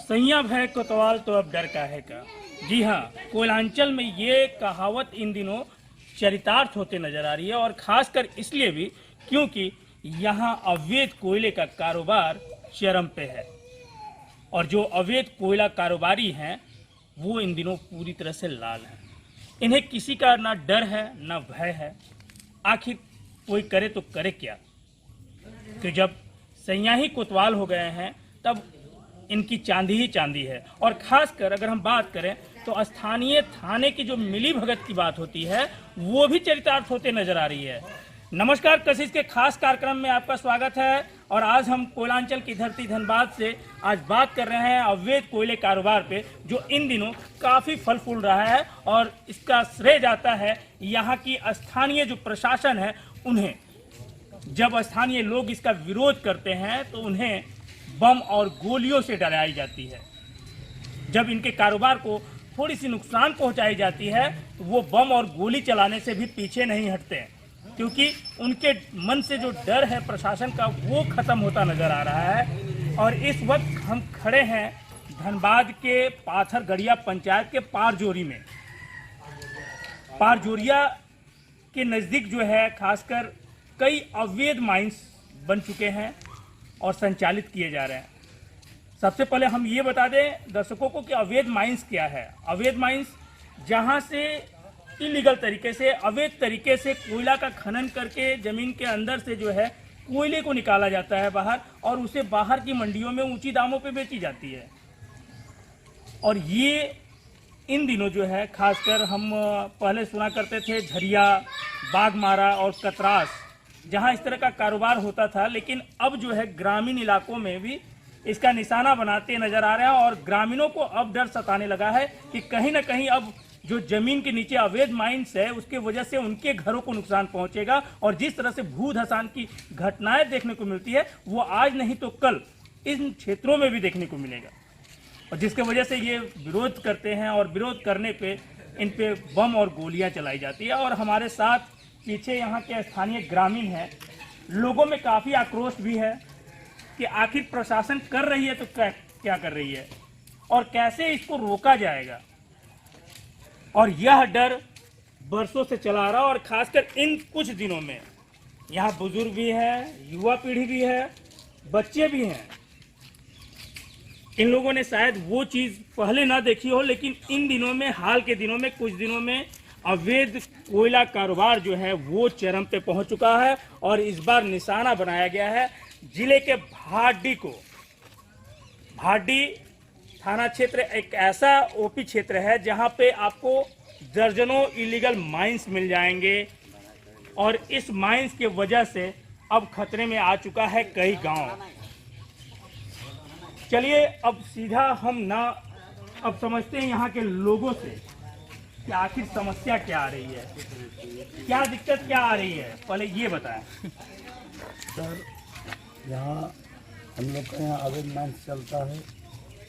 सैया भय कोतवाल तो अब डर काहे का। जी हाँ, कोयलांचल में ये कहावत इन दिनों चरितार्थ होते नजर आ रही है, और खासकर इसलिए भी क्योंकि यहाँ अवैध कोयले का कारोबार चरम पे है, और जो अवैध कोयला कारोबारी हैं वो इन दिनों पूरी तरह से लाल हैं। इन्हें किसी का ना डर है ना भय है। आखिर कोई करे तो करे क्या। तो जब सैया ही कोतवाल हो गए हैं तब इनकी चांदी ही चांदी है। और खासकर अगर हम बात करें तो स्थानीय थाने की जो मिली भगत की बात होती है वो भी चरितार्थ होते नजर आ रही है। नमस्कार, कशिश के खास कार्यक्रम में आपका स्वागत है। और आज हम कोयलांचल की धरती धनबाद से आज बात कर रहे हैं अवैध कोयले कारोबार पे, जो इन दिनों काफ़ी फल फूल रहा है, और इसका श्रेय जाता है यहाँ की स्थानीय जो प्रशासन है उन्हें। जब स्थानीय लोग इसका विरोध करते हैं तो उन्हें बम और गोलियों से डराई जाती है। जब इनके कारोबार को थोड़ी सी नुकसान पहुंचाई जाती है तो वो बम और गोली चलाने से भी पीछे नहीं हटते हैं, क्योंकि उनके मन से जो डर है प्रशासन का वो खत्म होता नजर आ रहा है। और इस वक्त हम खड़े हैं धनबाद के पाथरगढ़िया पंचायत के पारजोरी में। पारजोरिया के नज़दीक जो है खासकर कई अवैध माइंस बन चुके हैं और संचालित किए जा रहे हैं। सबसे पहले हम ये बता दें दर्शकों को कि अवैध माइंस क्या है। अवैध माइंस जहां से इलीगल तरीके से, अवैध तरीके से कोयला का खनन करके जमीन के अंदर से जो है कोयले को निकाला जाता है बाहर, और उसे बाहर की मंडियों में ऊंची दामों पे बेची जाती है। और ये इन दिनों जो है खासकर हम पहले सुना करते थे झरिया, बागमारा और कतरास, जहां इस तरह का कारोबार होता था, लेकिन अब जो है ग्रामीण इलाकों में भी इसका निशाना बनाते नजर आ रहे हैं। और ग्रामीणों को अब डर सताने लगा है कि कहीं ना कहीं अब जो जमीन के नीचे अवैध माइंस है उसके वजह से उनके घरों को नुकसान पहुंचेगा। और जिस तरह से भू धसान की घटनाएं देखने को मिलती है वो आज नहीं तो कल इन क्षेत्रों में भी देखने को मिलेगा, और जिसके वजह से ये विरोध करते हैं, और विरोध करने पे इन पे बम और गोलियां चलाई जाती है। और हमारे साथ पीछे यहाँ के स्थानीय ग्रामीण हैं, लोगों में काफ़ी आक्रोश भी है कि आखिर प्रशासन कर रही है तो क्या कर रही है और कैसे इसको रोका जाएगा। और यह डर बरसों से चला आ रहा, और खासकर इन कुछ दिनों में यहाँ बुजुर्ग भी है, युवा पीढ़ी भी है, बच्चे भी हैं। इन लोगों ने शायद वो चीज़ पहले ना देखी हो, लेकिन इन दिनों में, हाल के दिनों में, कुछ दिनों में अवैध कोयला कारोबार जो है वो चरम पे पहुंच चुका है। और इस बार निशाना बनाया गया है जिले के भाटी को। भाटी थाना क्षेत्र एक ऐसा ओपी क्षेत्र है जहां पे आपको दर्जनों इलीगल माइंस मिल जाएंगे, और इस माइंस की वजह से अब खतरे में आ चुका है कई गांव। चलिए अब सीधा हम अब समझते हैं यहाँ के लोगों से कि आखिर समस्या क्या आ रही है, क्या दिक्कत क्या आ रही है, पहले ये बताएं। सर, यहाँ हम लोग का यहाँ अवैध माइंस चलता है,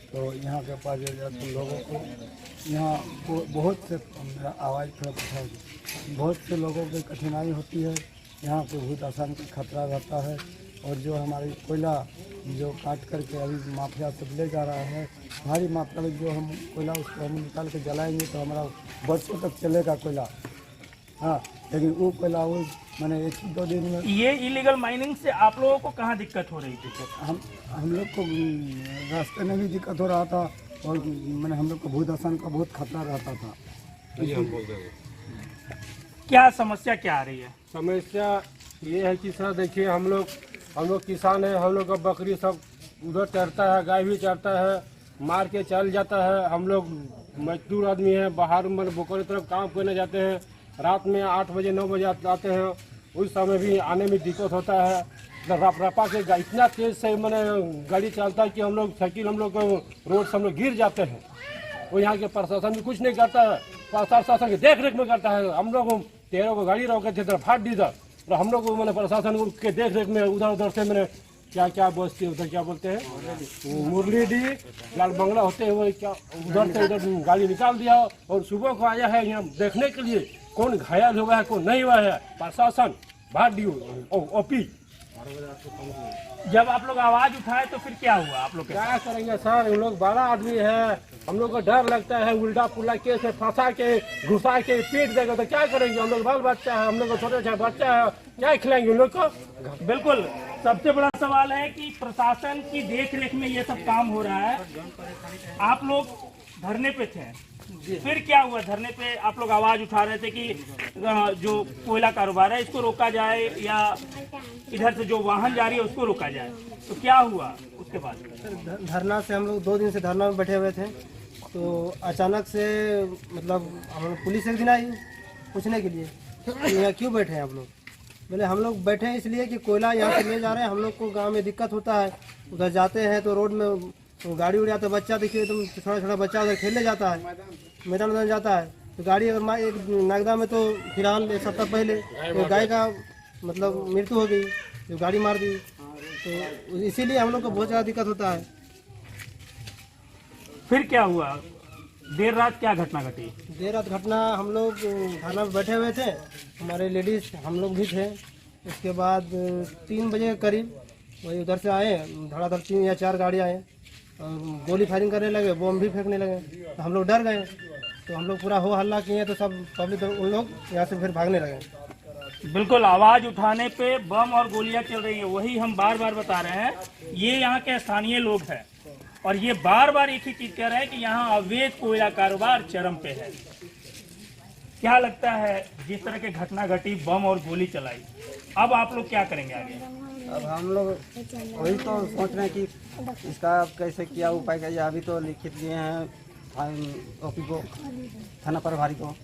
तो यहाँ के पास लोगों को यहाँ बहुत से आवाज़ थोड़ा उठाओ, बहुत से लोगों की कठिनाई होती है। यहाँ पे भूत आसान का खतरा रहता है, और जो हमारी कोयला जो काट करके अभी माफिया सब ले जा रहा है, भारी मात्रा में जो हम कोयला उसको हम निकाल के जलाएंगे तो हमारा बरसों तक चलेगा कोयला। हाँ, लेकिन वो कोयला वो मैंने 1-2 दिन में। ये इलीगल माइनिंग से आप लोगों को कहाँ दिक्कत हो रही थी? हम लोग को रास्ते में भी दिक्कत हो रहा था, और मैंने हम लोग को भूत आसान का बहुत खतरा रहता था। क्या समस्या क्या आ रही है? समस्या ये है कि सर देखिए, हम लोग किसान हैं, हम लोग का बकरी सब उधर चरता है, गाय भी चरता है, मार के चल जाता है। हम लोग मजदूर आदमी हैं, बाहर मतलब बोकर तरफ काम करने जाते हैं, रात में 8 बजे 9 बजे आते हैं, उस समय भी आने में दिक्कत होता है। रपा के इतना तेज से मैंने गाड़ी चलता है कि हम लोग साइकिल हम लोग रोड से हम लोग गिर जाते हैं। वो यहाँ के प्रशासन भी कुछ नहीं करता है, प्रशासन की देख रेख में करता है। हम लोग 13 को गाड़ी रोके थे, फाट दी था, तो हम लोग को मैंने प्रशासन के देख रेख में उधर उधर से मैंने क्या बोलते हैं, उधर क्या बोलते हैं, मुरली डी लाल बंगला होते हुए क्या उधर से इधर गाड़ी निकाल दिया। और सुबह को आया है यहाँ देखने के लिए कौन घायल हुआ है कौन नहीं हुआ है। प्रशासन भाटी ओपी जब आप लोग आवाज उठाए तो फिर क्या हुआ आप लोग के साथ? क्या करेंगे सर, हम लोग बड़ा आदमी है, हम लोग को डर लगता है उल्टा पुल्टा केस है, फंसा के घुसा के पीट देगा तो क्या करेंगे? हम लोग बाल बच्चा है, हम लोग को छोटे छोटे बच्चा है, क्या खिलाएंगे उन लोग को? बिल्कुल, सबसे बड़ा सवाल है कि प्रशासन की देख रेख में ये सब काम हो रहा है। आप लोग धरने पे थे, फिर क्या हुआ? धरने पे आप लोग आवाज उठा रहे थे कि जो कोयला कारोबार है इसको रोका जाए या इधर से जो वाहन जा रही है उसको रोका जाए, तो क्या हुआ उसके बाद? धरना से हम लोग 2 दिन से धरना में बैठे हुए थे, तो अचानक से मतलब हम लोग पुलिस एक दिन आई पूछने के लिए कि यहाँ क्यों बैठे हैं आप लोग। बोले हम लोग बैठे हैं इसलिए कि कोयला यहाँ से ले जा रहे हैं, हम लोग को गांव में दिक्कत होता है, उधर जाते हैं तो रोड में तो गाड़ी उड़ जाता है, बच्चा देखिए तुम छोटा छोटा बच्चा उधर खेलने जाता है, मैदान जाता है, तो गाड़ी अगर एक नागदा में तो फिलहाल 1 सप्ताह पहले तो गाय का मतलब मृत्यु हो गई, जो गाड़ी मार दी, तो इसीलिए हम लोग को बहुत ज़्यादा दिक्कत होता है। फिर क्या हुआ? देर रात क्या घटना घटी? देर रात घटना, हम लोग थाना में बैठे हुए थे, हमारे लेडीज हम लोग भी थे। उसके बाद 3 बजे के करीब वही उधर से आए, धड़ाधड़ 3 या 4 गाड़ी आए और गोली फायरिंग करने लगे, बम भी फेंकने लगे, तो हम लोग डर गए, तो हम लोग पूरा हो हल्ला किए, तो सब पब्लिक उन लोग यहाँ से फिर भागने लगे। बिल्कुल, आवाज उठाने पे बम और गोलियां चल रही है, वही हम बार बार बता रहे हैं। ये यहाँ के स्थानीय लोग हैं और ये बार बार एक ही चीज कह रहे हैं कि यहाँ अवैध कोयला कारोबार चरम पे है। क्या लगता है, जिस तरह की घटना घटी, बम और गोली चलाई, अब आप लोग क्या करेंगे आगे? अब हम लोग वही तो सोच रहे हैं कि इसका कैसे क्या उपाय किया जाए। अभी तो लिखित दिए हैं ओपी को, थाना प्रभारी को,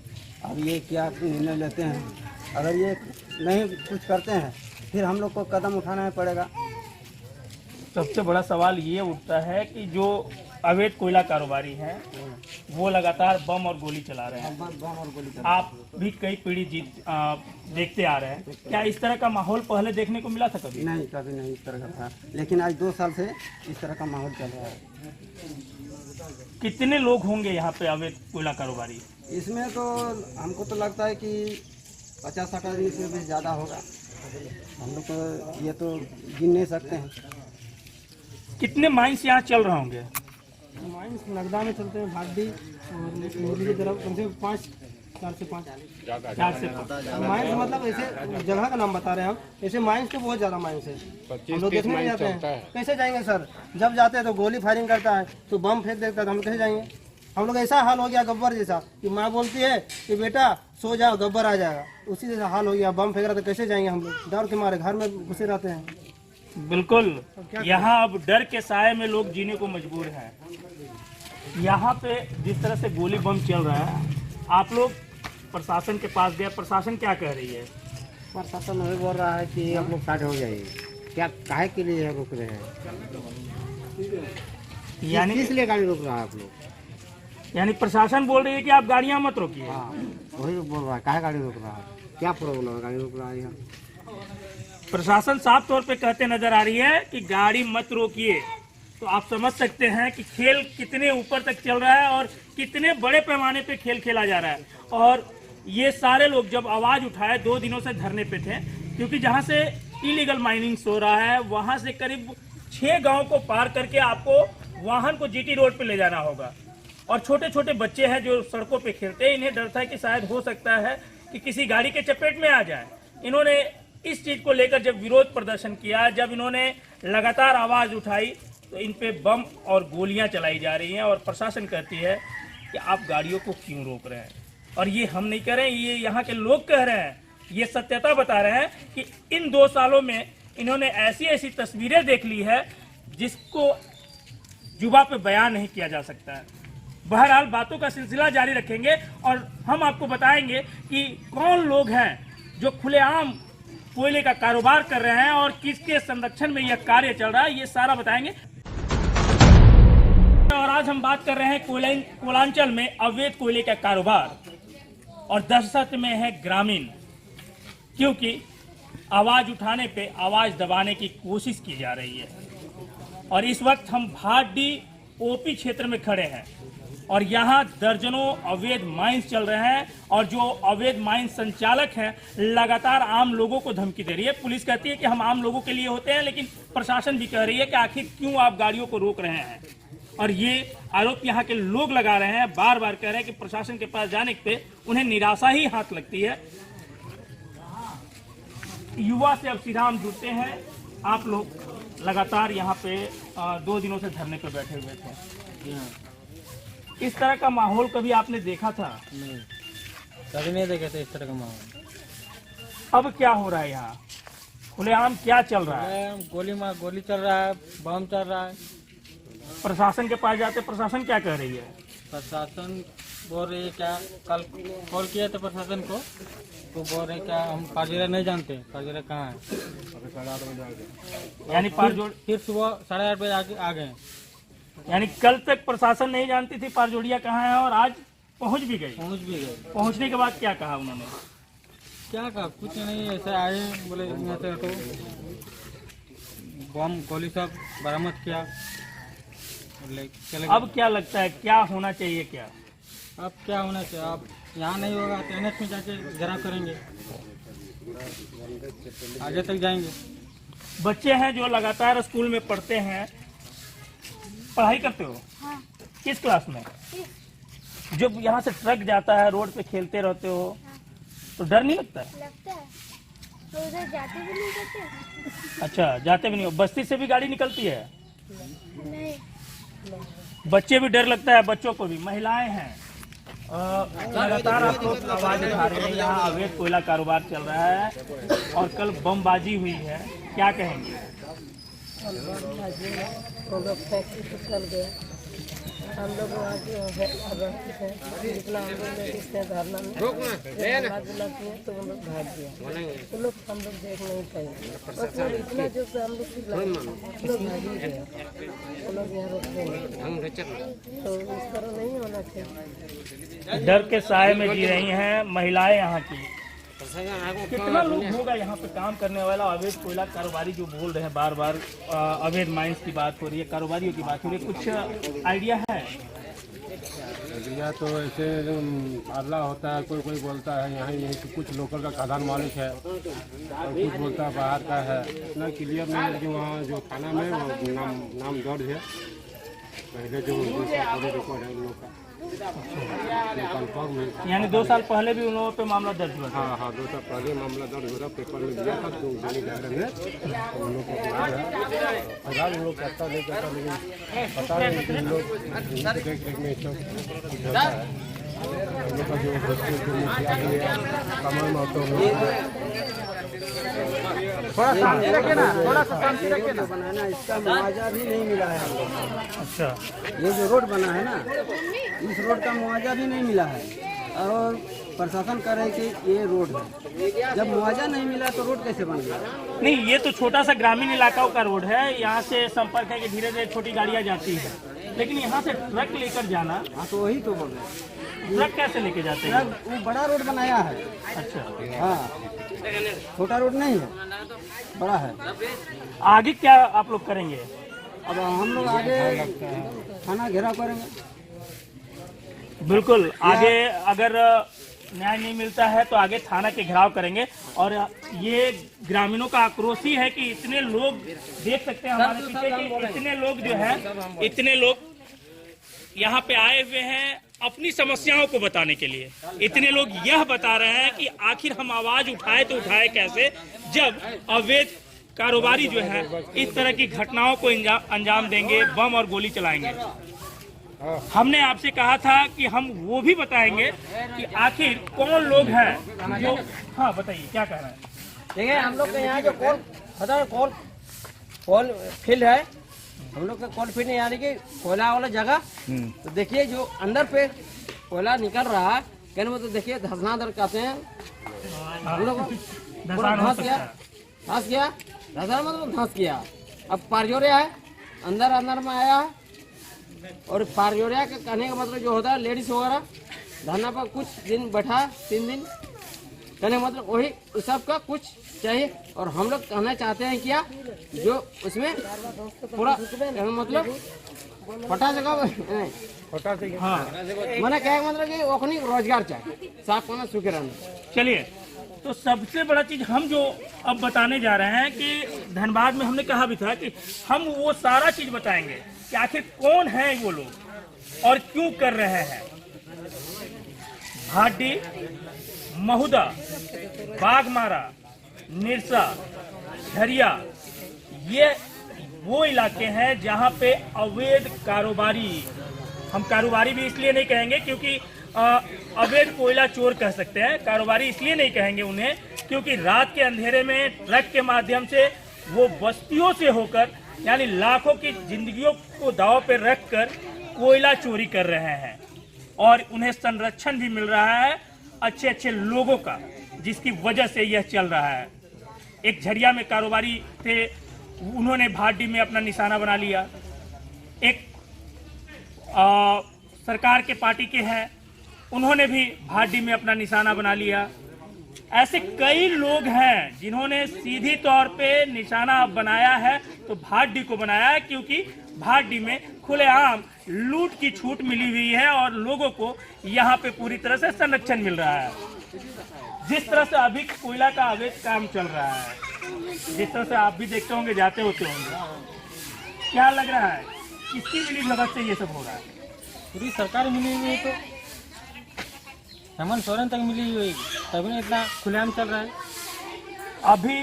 अब ये क्या निर्णय लेते हैं। अगर ये नहीं कुछ करते हैं फिर हम लोग को कदम उठाना पड़ेगा। सबसे बड़ा सवाल ये उठता है कि जो अवैध कोयला कारोबारी हैं वो लगातार बम और गोली चला रहे हैं। बम और गोली आप भी कई पीढ़ी देखते आ रहे हैं, क्या इस तरह का माहौल पहले देखने को मिला था कभी? नहीं, कभी नहीं इस तरह का था, लेकिन आज 2 साल से इस तरह का माहौल चल रहा है। कितने लोग होंगे यहाँ पे अवैध कोयला कारोबारी? इसमें तो हमको तो लगता है कि 50-60 आदमी से भी ज़्यादा होगा। हम लोग को ये तो गिन नहीं सकते हैं। कितने माइंस यहाँ चल रहे होंगे? माइंस नगदा में चलते हैं, भाटी और मुरली की तरफ कम से 4 से 5 माइंस, मतलब ऐसे जगह का नाम बता रहे हैं हम। ऐसे माइंस तो बहुत ज़्यादा माइंस है, हम लोग देखने नहीं जाते हैं। कैसे जाएंगे सर? जब जाते हैं तो गोली फायरिंग करता है, तो बम फेंक देता है, तो हम कैसे जाएंगे? हम लोग ऐसा हाल हो गया गब्बर जैसा कि माँ बोलती है कि बेटा सो जाओ गब्बर आ जाएगा, उसी जैसा हाल हो गया। बम फेंक रहा तो कैसे जाएंगे हम लोग? डर के मारे घर में घुसे रहते हैं। बिल्कुल, यहाँ अब डर के साए में लोग जीने को मजबूर हैं। यहाँ पे जिस तरह से गोली बम चल रहा है, आप लोग प्रशासन के पास गए, प्रशासन क्या कह रही है? प्रशासन वही बोल रहा है कि हम लोग साइड हो जाइए। क्या काहे के लिए रोक रहे हैं? यानी किस लिए गाड़ी रोक रहा है आप लोग? यानी प्रशासन बोल रही है कि आप गाड़ियाँ मत रोकिए। हाँ, वही बोल रहा है, काहे गाड़ी रोक रहा है? क्या प्रॉब्लम है गाड़ी रोक रहा है यहाँ? प्रशासन साफ तौर पे कहते नजर आ रही है कि गाड़ी मत रोकिए। तो आप समझ सकते हैं कि खेल कितने ऊपर तक चल रहा है और कितने बड़े पैमाने पे खेल खेला जा रहा है। और ये सारे लोग जब आवाज उठाए 2 दिनों से धरने पे थे, क्योंकि जहां से इलीगल माइनिंग हो रहा है वहां से करीब 6 गांव को पार करके आपको वाहन को जीटी रोड पे ले जाना होगा। और छोटे छोटे बच्चे हैं जो सड़कों पे खेलते हैं, इन्हें डर था कि शायद हो सकता है कि किसी गाड़ी के चपेट में आ जाए। इन्होंने इस चीज को लेकर जब विरोध प्रदर्शन किया, जब इन्होंने लगातार आवाज उठाई, तो इन पे बम और गोलियां चलाई जा रही हैं। और प्रशासन कहती है कि आप गाड़ियों को क्यों रोक रहे हैं। और ये हम नहीं कह रहे हैं, ये यहाँ के लोग कह रहे हैं, ये सत्यता बता रहे हैं कि इन 2 सालों में इन्होंने ऐसी ऐसी तस्वीरें देख ली है जिसको जुबां पे बयान नहीं किया जा सकता है। बहरहाल बातों का सिलसिला जारी रखेंगे और हम आपको बताएंगे कि कौन लोग हैं जो खुलेआम कोयले का कारोबार कर रहे हैं और किसके संरक्षण में यह कार्य चल रहा है, ये सारा बताएंगे। और आज हम बात कर रहे हैं कोयलांचल में अवैध कोयले का कारोबार और दहशत में है ग्रामीण, क्योंकि आवाज उठाने पे आवाज दबाने की कोशिश की जा रही है। और इस वक्त हम भाटी ओपी क्षेत्र में खड़े हैं और यहाँ दर्जनों अवैध माइंस चल रहे हैं और जो अवैध माइंस संचालक हैं लगातार आम लोगों को धमकी दे रही है। पुलिस कहती है कि हम आम लोगों के लिए होते हैं, लेकिन प्रशासन भी कह रही है कि आखिर क्यों आप गाड़ियों को रोक रहे हैं। और ये आरोप यहाँ के लोग लगा रहे हैं, बार बार कह रहे हैं कि प्रशासन के पास जाने पे उन्हें निराशा ही हाथ लगती है। युवा से अब सीधा हम जुड़ते हैं। आप लोग लगातार यहाँ पे 2 दिनों से धरने पे बैठे हुए थे, इस तरह का माहौल कभी आपने देखा था? नहीं, कभी नहीं देखे थे इस तरह का माहौल। अब क्या हो रहा है यहाँ? खुलेआम क्या चल रहा है? गोली चल रहा है, बम चल रहा है। प्रशासन के पास जाते, प्रशासन क्या कह रही है? प्रशासन बोल रही है क्या, कल कॉल किया था प्रशासन को, तो बोल रहे क्या हम पारजोरिया नहीं जानते, पारजोरिया कहाँ है। यानी फिर सुबह 8:30 बजे आ गए। यानी कल तक प्रशासन नहीं जानती थी पारजोड़िया कहाँ है और आज पहुँच भी गई। पहुँचने के बाद क्या कहा उन्होंने? क्या कहा, कुछ नहीं, ऐसे आए बोले यहाँ से तो बम गोली सब बरामद किया, चले। अब क्या लगता है क्या होना चाहिए? क्या अब क्या होना चाहिए? अब यहाँ नहीं होगा तो NH में जाके घेराव करेंगे, आगे तक जाएंगे। बच्चे हैं जो लगातार स्कूल में पढ़ते हैं, पढ़ाई करते हो? हाँ। किस क्लास में? जब यहाँ से ट्रक जाता है, रोड पे खेलते रहते हो, तो डर नहीं लगता है? लगता है, तो उधर जाते भी नहीं देते। अच्छा, जाते भी नहीं हो? बस्ती से भी गाड़ी निकलती है? नहीं। बच्चे भी डर लगता है, बच्चों को भी। महिलाएं हैं, लगातार आप लोग आवाज उठा रहे हैं, यहाँ अवैध कोयला कारोबार चल रहा है और कल बमबाजी हुई है, क्या कहेंगे? हम लोग फैक्ट्री से चल गए, हम लोग वहाँ के जितना हम लोग लेडीज थे धरना में बुला किए तो हम लोग भाग गया, तो लोग हम लोग देख नहीं पाए। मतलब इतना जो हम लोग भाग ही गए, हम लोग यहाँ रुकते हैं, तो इस तरह नहीं होना चाहिए। डर के साए में जी रही हैं महिलाएं यहाँ की। कितना लोग होगा यहाँ पे काम करने वाला? अवैध कोयला कारोबारी जो बोल रहे हैं बार बार, अवैध माइंस की बात हो रही है, कारोबारियों की बात हो रही है, कुछ आइडिया है? आइडिया तो ऐसे अल्लाह होता है, कोई बोलता है यहाँ यहीं से कुछ लोकल का खदान मालिक है और कुछ बोलता है बाहर का है। इतना क्लियर नहीं है, लेकिन वहाँ जो थाना में नाम दर्ज है, पहले जो रिकॉर्ड है उन लोग का कंफर्म है। यानी 2 साल पहले भी उन लोगों पे मामला दर्ज हुआ था? हाँ, 2 साल पहले मामला दर्ज हो रहा, पेपर में दिया था, तो दैनिक जागरण में उन लोग को बुलाया है। फिलहाल उन लोग करता नहीं करता, लेकिन पता नहीं कि उन लोग देख रेख में कुछ होता है। उन लोग का जो मुखिया भी है कमल महतो, थोड़ा शांति रखिए ना, थोड़ा सा शांति रखिए ना। बनाना इसका मुआवजा भी नहीं मिला है हम लोग को। अच्छा, ये जो रोड बना है ना, इस रोड का मुआवजा भी नहीं मिला है और प्रशासन कह रहे हैं कि ये रोड है। जब मुआवजा नहीं मिला तो रोड कैसे बन गया? नहीं, ये तो छोटा सा ग्रामीण इलाकाओं का रोड है, यहाँ से संपर्क है कि धीरे धीरे छोटी गाड़ियाँ जाती है, लेकिन यहाँ से ट्रक लेकर जाना। हाँ, तो वही तो बोल रहे हैं। ट्रक कैसे लेके जाते हैं? वो बड़ा रोड बनाया है। अच्छा, हाँ, छोटा रोड नहीं है, बड़ा है। आगे क्या आप लोग करेंगे? अब हम लोग आगे थाना घेराव करेंगे। बिल्कुल, आगे अगर न्याय नहीं मिलता है तो आगे थाना के घेराव करेंगे। और ये ग्रामीणों का आक्रोश ही है कि इतने लोग, देख सकते हैं हमारे पीछे कि इतने लोग जो है, इतने लोग यहाँ पे आए हुए हैं अपनी समस्याओं को बताने के लिए। इतने लोग यह बता रहे हैं कि आखिर हम आवाज उठाए तो उठाए कैसे, जब अवैध कारोबारी जो है इस तरह की घटनाओं को अंजाम देंगे, बम और गोली चलाएंगे। हमने आपसे कहा था कि हम वो भी बताएंगे कि आखिर कौन लोग हैं जो। हाँ, बताइए क्या कह रहे हैं? देखिए, हम लोग के यहाँ जो कोल फील्ड है, हम लोग का कोल फील्ड यानी कि कोयला वाला जगह, तो देखिए जो अंदर पे कोयला निकल रहा है, कहने में तो देखिए धसनादर कहते हैं हम लोग धंस गया, धसा मतलब धंस गया। अब पारजोरिया है, अंदर में आया है, और पारजोरिया के कहने का मतलब जो होता है लेडीज वगैरह धरना पर कुछ दिन बैठा, 3 दिन, कहने का मतलब वही उस सब का कुछ चाहिए। और हम लोग कहना चाहते हैं क्या जो उसमें पूरा मतलब पटा जगह नहीं हाँ मैंने क्या मतलब कि ओखनी रोजगार चाहिए, साफ खाना सूखे रहना। चलिए, तो सबसे बड़ा चीज हम जो अब बताने जा रहे हैं कि धनबाद में हमने कहा भी था कि हम वो सारा चीज बताएंगे कि आखिर कौन है वो लोग और क्यों कर रहे हैं। भाटी, महुदा, बागमारा, निरसा, झरिया, ये वो इलाके हैं जहां पे अवैध कारोबारी, हम कारोबारी भी इसलिए नहीं कहेंगे क्योंकि अवैध कोयला चोर कह सकते हैं, कारोबारी इसलिए नहीं कहेंगे उन्हें क्योंकि रात के अंधेरे में ट्रक के माध्यम से वो बस्तियों से होकर यानी लाखों की जिंदगियों को दांव पे रखकर कोयला चोरी कर रहे हैं और उन्हें संरक्षण भी मिल रहा है अच्छे अच्छे लोगों का, जिसकी वजह से यह चल रहा है। एक झरिया में कारोबारी थे, उन्होंने भाटी में अपना निशाना बना लिया। एक सरकार के पार्टी के हैं, उन्होंने भी भाटी में अपना निशाना बना लिया। ऐसे कई लोग हैं जिन्होंने सीधी तौर पे निशाना बनाया है, तो भाटी को बनाया है क्योंकि भाटी में खुलेआम लूट की छूट मिली हुई है और लोगों को यहाँ पे पूरी तरह से संरक्षण मिल रहा है। जिस तरह से अभी कोयला का अवैध काम चल रहा है, जिस तरह से आप भी देखते होंगे, जाते होते होंगे, क्या लग रहा है किसकी मिली भगत से ये सब हो रहा है? पूरी सरकार मिली हुई है, तो हेमंत सोरेन तक मिली हुई है, तभी ना इतना खुलेआम चल रहा है। अभी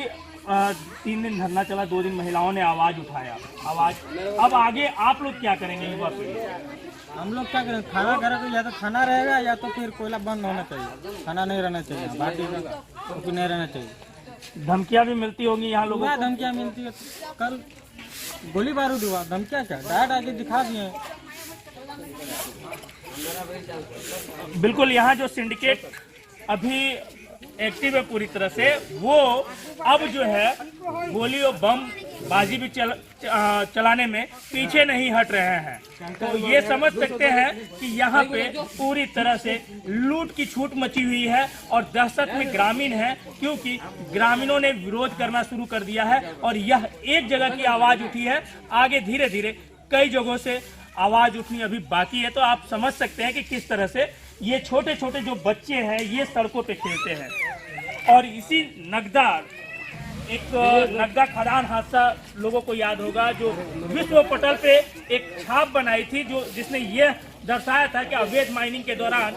3 दिन धरना चला, 2 दिन महिलाओं ने आवाज उठाया, अब आगे आप लोग क्या करेंगे युवा पीढ़ी? हम लोग क्या करें, खाना घर तो या तो खाना रहेगा या तो फिर कोयला बंद होना चाहिए, खाना नहीं रहना चाहिए, भाटी तो नहीं रहना चाहिए। धमकियां भी मिलती होंगी यहाँ लोगों को? धमकियां मिलती है, कल गोली बारूद हुआ, धमकियां क्या डायरेक्ट आके दिखा दिए। बिल्कुल, यहाँ जो सिंडिकेट अभी एक्टिव है पूरी तरह से, वो अब जो है गोली और बम बाजी भी चलाने में पीछे नहीं हट रहे हैं। तो ये समझ सकते हैं कि यहाँ पे पूरी तरह से लूट की छूट मची हुई है और दहशत में ग्रामीण है, क्योंकि ग्रामीणों ने विरोध करना शुरू कर दिया है और यह एक जगह की आवाज उठी है, आगे धीरे धीरे कई जगहों से आवाज उठनी अभी बाकी है। तो आप समझ सकते हैं कि किस तरह से ये छोटे छोटे जो बच्चे हैं ये सड़कों पे खेलते हैं। और इसी नगदा खदान हादसा लोगों को याद होगा, जो विश्व पटल पे एक छाप बनाई थी, जो जिसने ये दर्शाया था कि अवैध माइनिंग के दौरान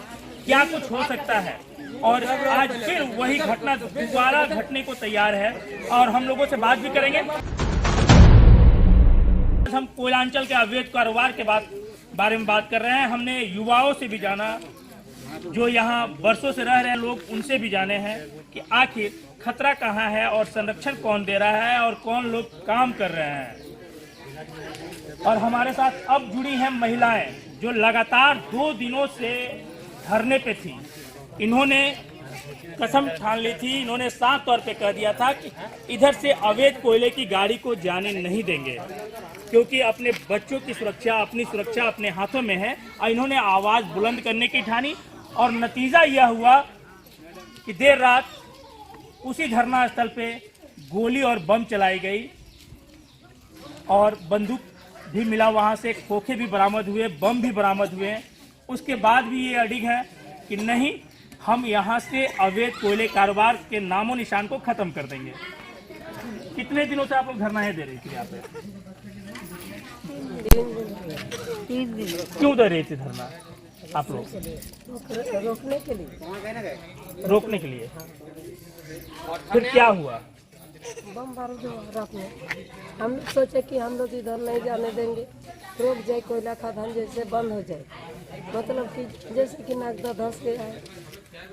क्या कुछ हो सकता है। और आज फिर वही घटना दोबारा घटने को तैयार है और हम लोगों से बात भी करेंगे। हम कोयलांचल के अवैध कारोबार के बारे में बात कर रहे हैं। हमने युवाओं से भी जाना, जो यहाँ वर्षों से रह रहे हैं लोग, उनसे भी जाने हैं कि आखिर खतरा कहाँ है और संरक्षण कौन दे रहा है और कौन लोग काम कर रहे हैं। और हमारे साथ अब जुड़ी हैं महिलाएं जो लगातार 2 दिनों से धरने पे थी। इन्होंने कसम ठान ली थी, इन्होंने साफ तौर पे कह दिया था कि इधर से अवैध कोयले की गाड़ी को जाने नहीं देंगे, क्योंकि अपने बच्चों की सुरक्षा, अपनी सुरक्षा अपने हाथों में है। और इन्होंने आवाज बुलंद करने की ठानी और नतीजा यह हुआ कि देर रात उसी धरना स्थल पे गोली और बम चलाई गई और बंदूक भी मिला, वहां से खोखे भी बरामद हुए, बम भी बरामद हुए। उसके बाद भी ये अडिग है कि नहीं, हम यहाँ से अवैध कोयले कारोबार के नामो निशान को खत्म कर देंगे। कितने दिनों से आप लोग धरना दे रही थी यहाँ पे? 3 दिन। क्यों दे रहे थे धरना आप लोग? रोकने के लिए। रोकने के लिए। फिर क्या हुआ? बम बारूद रखने, हम लोग सोचे कि हम लोग इधर नहीं जाने देंगे, रोक जाए, कोयला खदान जैसे बंद हो जाए, मतलब कि जैसे कि नागदा धस गया है,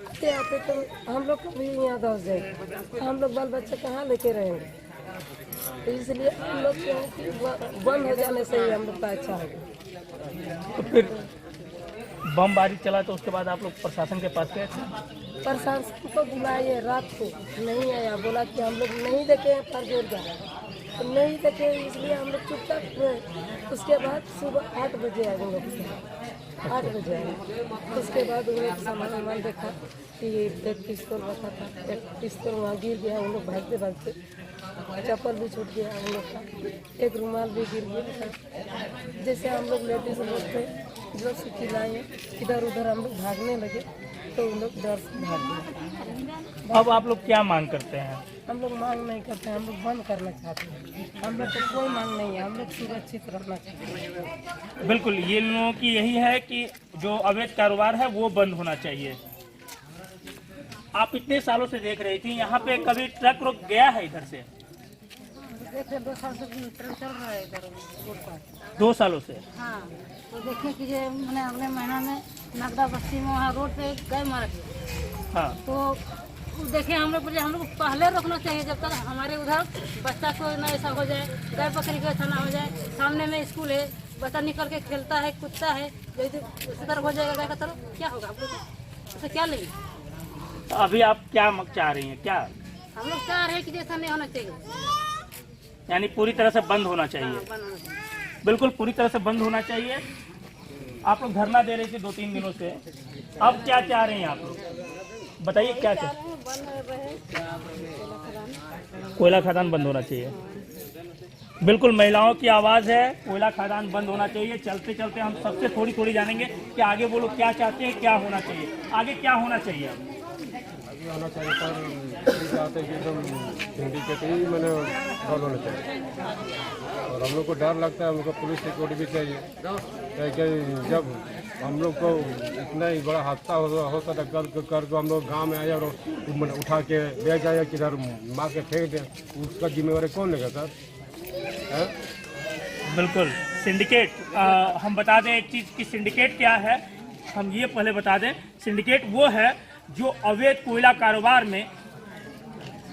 आते आते तो हम लोग को भी यहाँ धस जाए, हम लोग बाल बच्चे कहाँ लेके रहेंगे। तो इसलिए हम लोग बंद हो जाने से ही हम लोग का अच्छा होगा। तो फिर बमबारी चला तो उसके बाद आप लोग प्रशासन के पास गए थे? प्रशासन को बुलाए, रात को नहीं आया, बोला कि हम लोग नहीं देखे फरजोर का, तो नहीं देखे, इसलिए हम लोग चुपचाप रहे। उसके बाद सुबह 8 बजे आए हम लोग। 8 बजे आए। उसके बाद उन्होंने सामान वामान देखा कि एक पिस्तौल रखा था, एक पिस्तौल वहाँ गिर गया, उन लोग भागते भागते, चप्पल भी छूट गया हम लोग का, एक रुमाल भी गिर गया। जैसे हम लोग लेडीज लोग थे, जोर से चिल्लाए, इधर उधर हम लोग भागने लगे तो उन लोग डर से भाग गए। अब आप लोग क्या मांग करते हैं? हम लोग मांग नहीं करते, हम लोग बंद करना चाहते हैं। हम लोग को कोई मांग नहीं है, हम लोग सुरक्षित रहना चाहते हैं। बिल्कुल, ये लोगों की यही है कि जो अवैध कारोबार है वो बंद होना चाहिए। आप इतने सालों से देख रही थी, यहाँ पे कभी ट्रक रुक गया है इधर से? देखिए 2 साल से ट्रेन चल रहा है इधर रोड पर। 2 सालों से? हाँ, तो देखिए कि ये मैंने अगले महीना में नगदा बस्ती में वहाँ रोड पे गाय मार दी। हाँ। तो देखिए हम लोग पहले रोकना चाहिए, जब तक हमारे उधर बच्चा को ना ऐसा हो जाए, गाय बकरी का ऐसा ना हो जाए। सामने में स्कूल है, बच्चा निकल के खेलता है, कूदता है, यदि उसी तरफ हो जाएगा गाय का तरफ, क्या होगा? हम लोग उसे क्या लेंगे? तो अभी आप क्या चाह रही हैं? क्या हम लोग चाह रहे हैं कि जैसा नहीं होना चाहिए, यानी पूरी तरह से बंद होना चाहिए? बंद होना चाहिए। बिल्कुल पूरी तरह से बंद होना चाहिए। आप लोग धरना दे रहे थे 2-3 दिनों से, अब क्या चाह रहे हैं आप लोग? बताइए क्या चाह रहे हैं? कोयला खदान बंद होना चाहिए। बिल्कुल महिलाओं की आवाज़ है, कोयला खदान बंद होना चाहिए। चलते चलते हम सबसे थोड़ी थोड़ी जानेंगे कि आगे वो लोग क्या चाहते हैं, क्या होना चाहिए, आगे क्या होना चाहिए। अभी होना चाहिए सर, चाहते हैं कि एकदम सिंडिकेट ही मैंने बंद होना चाहिए। और हम लोग को डर लगता है, हम लोग को पुलिस सिक्योरिटी भी चाहिए, क्योंकि जब हम लोग को इतना ही बड़ा हादसा होता था कर को हम लोग गांव में आए और उठा के ले जाए, किधर मार के फेंक दें, उसका जिम्मेवारी कौन लेगा सर? बिल्कुल सिंडिकेट, हम बता दें एक चीज़ कि सिंडिकेट क्या है, हम ये पहले बता दें। सिंडिकेट वो है जो अवैध कोयला कारोबार में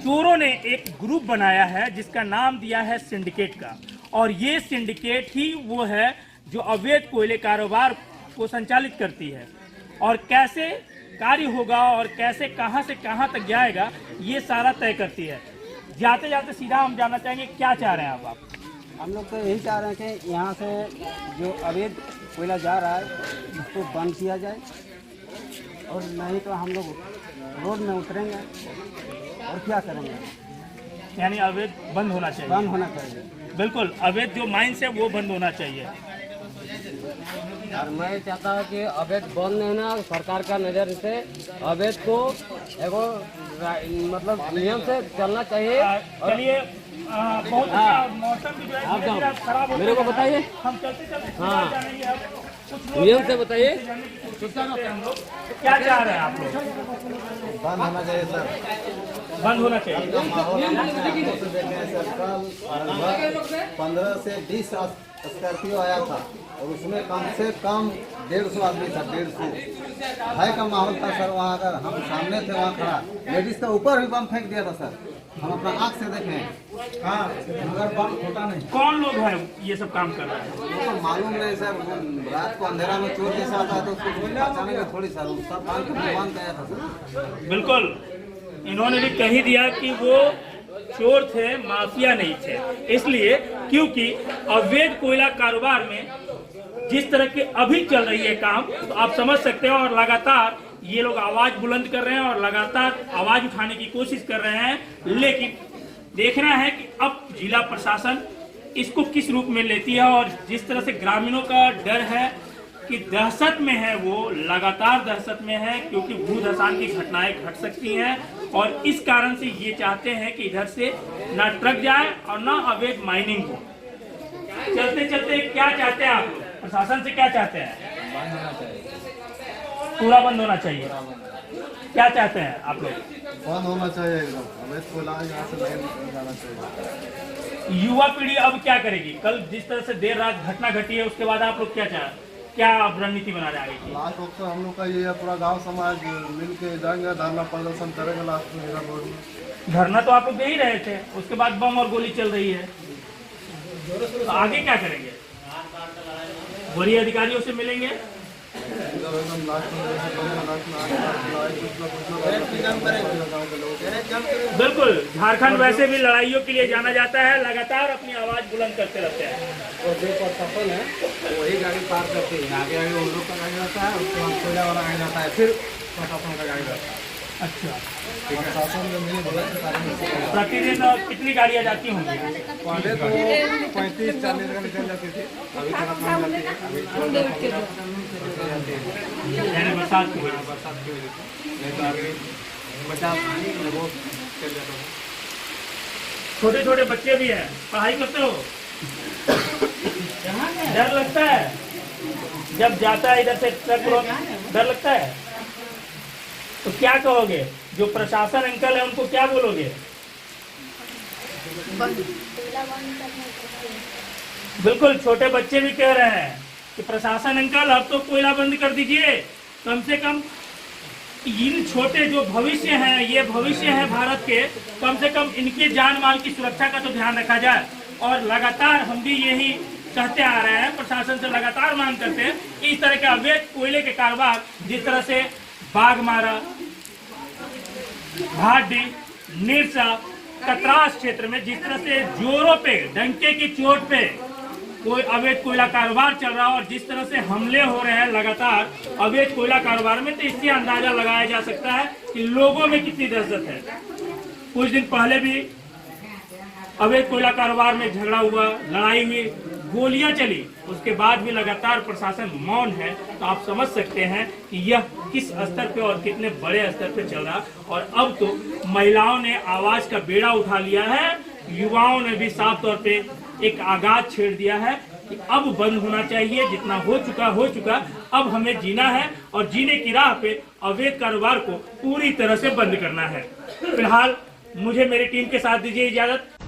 चोरों ने एक ग्रुप बनाया है जिसका नाम दिया है सिंडिकेट का, और ये सिंडिकेट ही वो है जो अवैध कोयले कारोबार को संचालित करती है। और कैसे कार्य होगा और कैसे कहां से कहां तक जाएगा ये सारा तय करती है। जाते जाते सीधा हम जानना चाहेंगे क्या चाह रहे हैं आप? हम लोग तो यही चाह रहे हैं कि यहाँ से जो अवैध कोयला जा रहा है उसको बंद किया जाए, और नहीं तो हम लोग रोड में उतरेंगे और क्या करेंगे। यानी अवैध बंद होना चाहिए? बंद होना चाहिए, बिल्कुल, अवैध जो माइंस है वो बंद होना चाहिए। और मैं चाहता हूँ कि अवैध बंद नहीं होना, सरकार का नज़र से अवैध को एगो मतलब नियम से चलना चाहिए। चलिए, बहुत अच्छा मौसम भी जो है आप धीरे-धीरे खराब होता मेरे को जा रहा है। बताइए। हम चलते चलते हाँ। जानेंगे अब कुछ लोग नियम से बताइए। जानने की कोशिश करते हैं हम लोग। क्या चाह रहे हैं आप लोग? बंद होना चाहिए सर। बंद होना चाहिए। माहौल देखें सर, कल 15 से 20 स्कॉर्पियो आया था और उसमें कम से कम 150 आदमी था, 150 भय का माहौल था सर। वहाँ अगर हम सामने थे वहाँ खड़ा, लेडीज का ऊपर भी बम फेंक दिया था सर, हम अपना आँख से देखें। हाँ, मगर बम फूटा नहीं। कौन लोग हैं ये सब काम कर रहे हैं? वो तो मालूम नहीं सर, वो रात को अंधेरा में चोर जैसा आता है तो उसको पहचानेंगे थोड़ी सर, उसका बांध के दुकान गया था सर। बिल्कुल, इन्होंने भी कह दिया कि वो चोर थे, माफिया नहीं थे। इसलिए क्योंकि अवैध कोयला कारोबार में जिस तरह के अभी चल रही है काम, तो आप समझ सकते हो। और लगातार ये लोग आवाज बुलंद कर रहे हैं और लगातार आवाज उठाने की कोशिश कर रहे हैं, लेकिन देखना है कि अब जिला प्रशासन इसको किस रूप में लेती है। और जिस तरह से ग्रामीणों का डर है कि दहशत में है, वो लगातार दहशत में है, क्योंकि भूधसान की घटनाएं घट सकती हैं। और इस कारण से ये चाहते हैं कि इधर से ना ट्रक जाए और ना अवैध माइनिंग हो। चलते चलते क्या चाहते हैं आप लोग? प्रशासन से क्या चाहते हैं? बंद होना चाहिए, पूरा बंद होना चाहिए। क्या चाहते हैं आप लोग? बंद होना चाहिए एकदम, अवैध कोयला यहाँ से नहीं जाना चाहिए। युवा पीढ़ी अब क्या करेगी? कल जिस तरह से देर रात घटना घटी है, उसके बाद आप लोग क्या रणनीति बना रहे हैं आगे की? लास्ट वक्त हम लोग का ये है, पूरा गांव समाज मिल के जाएंगे, धरना प्रदर्शन करेंगे लास्ट में रोड में। धरना तो आप लोग दे ही रहे थे, उसके बाद बम और गोली चल रही है, तो आगे क्या करेंगे? वरीय अधिकारियों से मिलेंगे? एकदम लास्ट में बिल्कुल, झारखंड वैसे भी लड़ाइयों के लिए जाना जाता है, लगातार अपनी आवाज बुलंद करते रहते हैं। और जो प्रशासन है वही गाड़ी पार करती है, आगे आगे उन लोग का गाड़ी रहता है, उसके बाद कोयला वाला गाड़ी रहता है, फिर प्रशासन का गाड़ी रहता है। अच्छा, प्रशासन में मुझे प्रतिदिन कितनी गाड़ियाँ जाती होंगी? पहले तो 35-40 गाड़ी चल जाती थी, अभी थोड़ा कम जाती है, अभी यानी बरसात की वजह से। बरसात की वजह से, नहीं तो आगे 50 बहुत चल जाता था। छोटे छोटे बच्चे भी हैं, पढ़ाई करते हो? डर लगता है जब जाता है इधर से ट्रक रोड, डर लगता है? तो क्या कहोगे? जो प्रशासन अंकल है उनको क्या बोलोगे? बिल्कुल, छोटे बच्चे भी कह रहे हैं कि प्रशासन अंकल अब तो कोयला बंद कर दीजिए, कम से कम इन छोटे जो भविष्य हैं, ये भविष्य है भारत के, कम से कम इनके जान माल की सुरक्षा का तो ध्यान रखा जाए। और लगातार हम भी यही कहते आ रहे हैं, प्रशासन से लगातार मांग करते हैं कि इस तरह के अवैध कोयले के कारोबार, जिस तरह से बाघमारा, भाटी, निरसा, कतरास क्षेत्र में जिस तरह से जोरों पे, डंके की चोट पे कोई अवैध कोयला कारोबार चल रहा है और जिस तरह से हमले हो रहे हैं लगातार अवैध कोयला कारोबार में, तो इससे अंदाजा लगाया जा सकता है कि लोगों में कितनी दहशत है। कुछ दिन पहले भी अवैध कोयला कारोबार में झगड़ा हुआ, लड़ाई हुई, गोलियां चली, उसके बाद भी लगातार प्रशासन मौन है। तो आप समझ सकते हैं कि यह किस स्तर पे और कितने बड़े स्तर पे चल रहा। और अब तो महिलाओं ने आवाज का बेड़ा उठा लिया है, युवाओं ने भी साफ तौर पे एक आगाज छेड़ दिया है कि अब बंद होना चाहिए, जितना हो चुका, अब हमें जीना है और जीने की राह पे अवैध कारोबार को पूरी तरह से बंद करना है। फिलहाल मुझे मेरी टीम के साथ दीजिए इजाजत।